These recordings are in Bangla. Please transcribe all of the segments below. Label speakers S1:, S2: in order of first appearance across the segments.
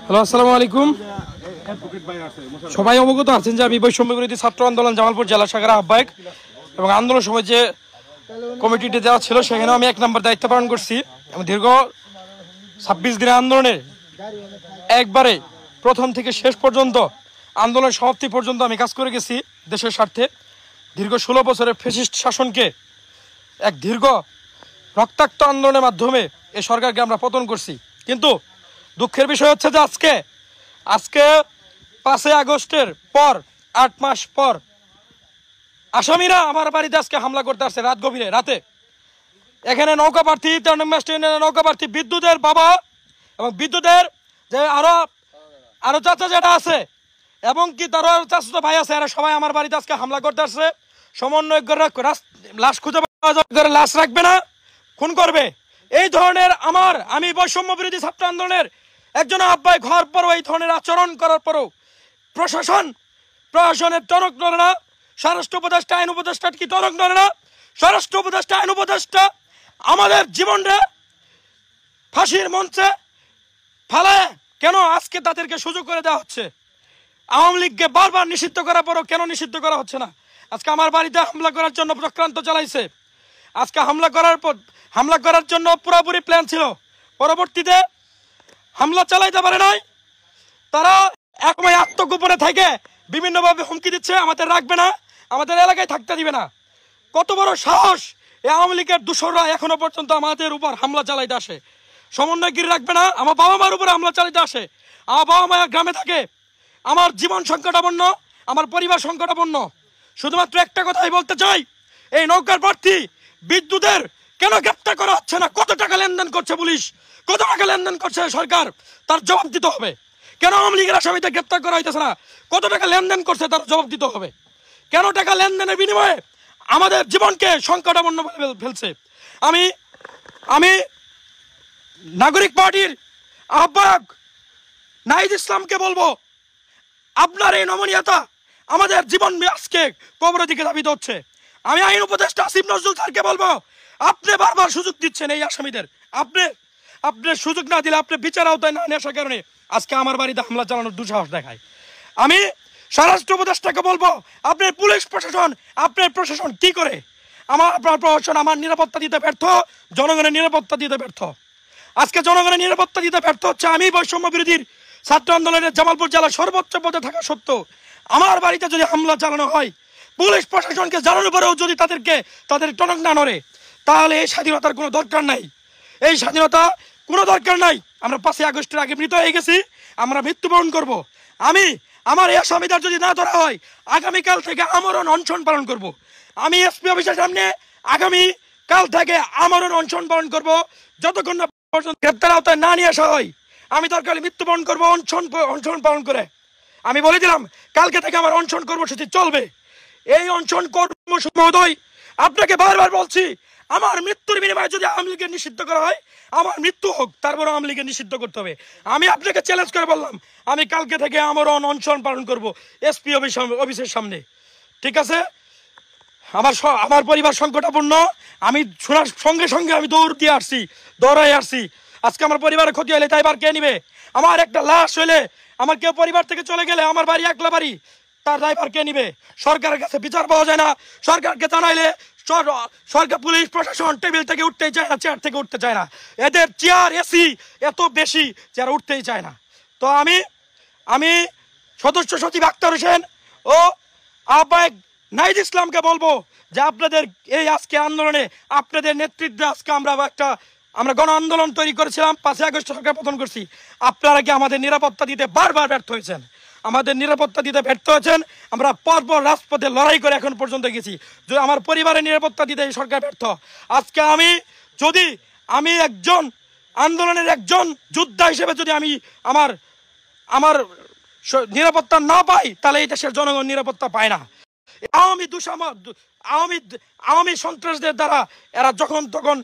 S1: হ্যালো, আসসালামু আলাইকুম। সবাই অবগত আছেন যে আমি বৈষম্য বিরোধী ছাত্র আন্দোলন জামালপুর জেলা শাখার আহ্বায়ক এবং আন্দোলন সময় যে কমিটিতে দেওয়া ছিল সেখানেও আমি 1 নম্বর দায়িত্ব পালন করছি এবং দীর্ঘ 26 দিনের আন্দোলনের একবারে প্রথম থেকে শেষ পর্যন্ত আন্দোলন সমাপ্তি পর্যন্ত আমি কাজ করে গেছি দেশের স্বার্থে। দীর্ঘ 16 বছরের ফ্যাসিস্ট শাসনকে এক দীর্ঘ রক্তাক্ত আন্দোলনের মাধ্যমে এই সরকারকে আমরা পতন করছি। কিন্তু দুঃখের বিষয় হচ্ছে যে আজকে 5 আগস্টের পর 8 মাস পর আসামিরা আমার বাড়িতে আজকে হামলা করতে আসছে রাত গভীরে রাতে। এখানে নৌকা প্রার্থী নৌকা প্রার্থী বিদ্যুতের বাবা এবং বিদ্যুতের যে আরো চাচা যেটা আছে এবং কি তারও আরো চাচা ভাই আছে, এরা সবাই আমার বাড়িতে আজকে হামলা করতে আসছে। সমন্বয় লাশ খুঁজে পাওয়া যাবে, লাশ রাখবে না, খুন করবে। এই ধরনের আমি বৈষম্য বিরোধী ছাত্র আন্দোলনের একজন আহ্বায়ক হওয়ার পরও এই ধরনের আচরণ করার পরও প্রশাসনের টনক নড়ে না, স্বরাষ্ট্র উপদেষ্টা আইন উপদেষ্টার কি টনক নড়ে না। স্বরাষ্ট্র উপদেষ্টা আইন উপদেষ্টা আমাদের জীবনটা ফাঁসির মঞ্চে ফেলায় কেন আজকে তাদেরকে সুযোগ করে দেওয়া হচ্ছে? আওয়ামী লীগকে বারবার নিষিদ্ধ করার পরও কেন নিষিদ্ধ করা হচ্ছে না? আজকে আমার বাড়িতে হামলা করার জন্য চক্রান্ত চালাইছে। আজকে হামলা করার জন্য পুরোপুরি প্ল্যান ছিল, পরবর্তীতে হামলা চালাইতে পারে নাই। তারা একময় আত্মগোপনে থেকে বিভিন্নভাবে হুমকি দিচ্ছে, আমাদের রাখবে না, আমাদের এলাকায় থাকতে দিবে না। কত বড় সাহস এই আওয়ামী লীগের দূষররা এখনো পর্যন্ত আমাদের উপর হামলা চালাইতে আসে। সমন্বয়গিরি রাখবে না, আমার বাবা মার উপরে হামলা চালাইতে আসে। আমার বাবা মা গ্রামে থাকে, আমার জীবন সংকটাপন্ন, আমার পরিবার সংকটাপন্ন। শুধুমাত্র একটা কথাই বলতে চাই, এই নৌকার প্রার্থী বিদ্যুতের কেন গ্রেপ্তার করা হচ্ছে না? কত টাকা লেনদেন করছে পুলিশ, কত টাকা লেনদেন করছে সরকার, তার জবাব দিতে হবে। কেন আওয়ামী লীগের আসামিদের গ্রেপ্তার করা হইতেছে না? কত টাকা লেনদেন করছে তার জবাব দিতে হবে। কেন টাকা লেনদেনের বিনিময়ে আমাদের জীবনকে সংকটাপন্ন ফেলছে? আমি নাগরিক পার্টির আহ্বায়ক নাহিদ ইসলামকে বলবো, আপনার এই নমনীয়তা আমাদের জীবন আজকে কবরের দিকে ধাবিত হচ্ছে। আমি আইন উপদেষ্টা আসিফ নজরুল স্যারকে বলবো, আপনি বারবার সুযোগ দিচ্ছেন এই আসামিদের। আপনি সুযোগ না দিলে, আপনি বিচার আওতায় না আসার কারণে আজকে আমার বাড়িতে হামলা চালানোর দুঃসাহস দেখায়। আমি স্বরাষ্ট্র উপদেষ্টাকে বলবো, আপনার প্রশাসন কি করে? আপনার প্রশাসন আমার নিরাপত্তা দিতে ব্যর্থ, জনগণের নিরাপত্তা দিতে ব্যর্থ। আজকে জনগণের নিরাপত্তা দিতে ব্যর্থ হচ্ছে। আমি বৈষম্য বিরোধীর ছাত্র আন্দোলনের জামালপুর জেলা সর্বোচ্চ পদে থাকা সত্ত্বেও আমার বাড়িতে যদি হামলা চালানো হয়, পুলিশ প্রশাসনকে জানানোর পরেও যদি তাদের টনক না নড়ে, তাহলে এই স্বাধীনতার কোনো দরকার নাই। এই স্বাধীনতা কোনো দরকার নাই। আমরা 5 আগস্টের আগে মৃত হয়ে গেছি, আমরা মৃত্যুবরণ করব। আমার এই আসামিদের যদি না ধরা হয়, আগামীকাল থেকে আমরণ অনশন পালন করব। আমি এসপি অফিসের সামনে আগামীকাল থেকে আমরণ অনশন পালন করব যতক্ষণ না পর্যন্ত গ্রেপ্তার আওতায় না নিয়ে আসা হয়। আমি দরকার মৃত্যুবরণ করবো অনশন পালন করে। আমি বলে দিলাম, কালকে থেকে আমার অনশন কর্মসূচি চলবে। এই অনশন কর্মসূচি মহোদয়, আপনাকে বারবার বলছি, আমার মৃত্যুর বিনিময়ে যদি আওয়ামী লীগের নিষিদ্ধ করা হয়, আমার মৃত্যু হোক, তারপর আওয়ামী লীগের নিষিদ্ধ করতে হবে। আমি আপনাকে চ্যালেঞ্জ করে বললাম, আমি কালকে থেকে আমার অনশন পালন করব এসপি অফিসের সামনে। ঠিক আছে? আমার পরিবার সংকটাপন্ন। আমি শোনার সঙ্গে সঙ্গে আমি দৌড়াই আসছি। আজকে আমার পরিবারের ক্ষতি হলে তাই বার কে নিবে? আমার একটা লাশ হইলে, আমার কেউ পরিবার থেকে চলে গেলে, আমার বাড়ি একলা বাড়ি, তার দায়ভার কে নিবে? সরকারের কাছে বিচার পাওয়া যায় না। সরকারকে জানাইলে সরকার, পুলিশ প্রশাসন টেবিল থেকে উঠতেই চায় না, চেয়ার থেকে উঠতে চায় না। এদের চেয়ার এসি এত বেশি, চেয়ার উঠতেই চায় না। তো আমি সদস্য সচিব আক্তার হোসেন ও আহ্বায়ক নাহিদ ইসলামকে বলবো যে আপনাদের এই আজকে আন্দোলনে, আপনাদের নেতৃত্বে আজকে আমরা গণ আন্দোলন তৈরি করেছিলাম, 5 আগস্ট সরকার পতন করছি। আপনারা কি আমাদের নিরাপত্তা দিতে বারবার ব্যর্থ হয়েছেন? আমরা পরপর রাজপথে লড়াই করে এখন পর্যন্ত গেছি। যদি আমার পরিবারের নিরাপত্তা দিতে এই সরকার ব্যর্থ, আজকে আমি একজন আন্দোলনের একজন যোদ্ধা হিসেবে যদি আমি আমার নিরাপত্তা না পাই, তাহলে এই দেশের জনগণ নিরাপত্তা পায় না। আওয়ামী সন্ত্রাসদের দ্বারা এরা যখন তখন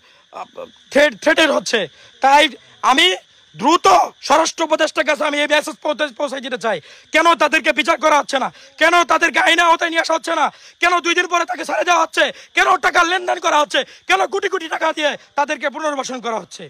S1: থ্রেটেড হচ্ছে। তাই আমি দ্রুত স্বরাষ্ট্র উপদেষ্টার কাছে আমি এই মেসেজ পৌঁছে দিতে চাই, কেন তাদেরকে বিচার করা হচ্ছে না? কেন তাদেরকে আইনে আওতায় নিয়ে আসা হচ্ছে না? কেন 2 দিন পরে তাকে ছেড়ে দেওয়া হচ্ছে? কেন টাকা লেনদেন করা হচ্ছে? কেন কোটি কোটি টাকা দিয়ে তাদেরকে পুনর্বাসন করা হচ্ছে?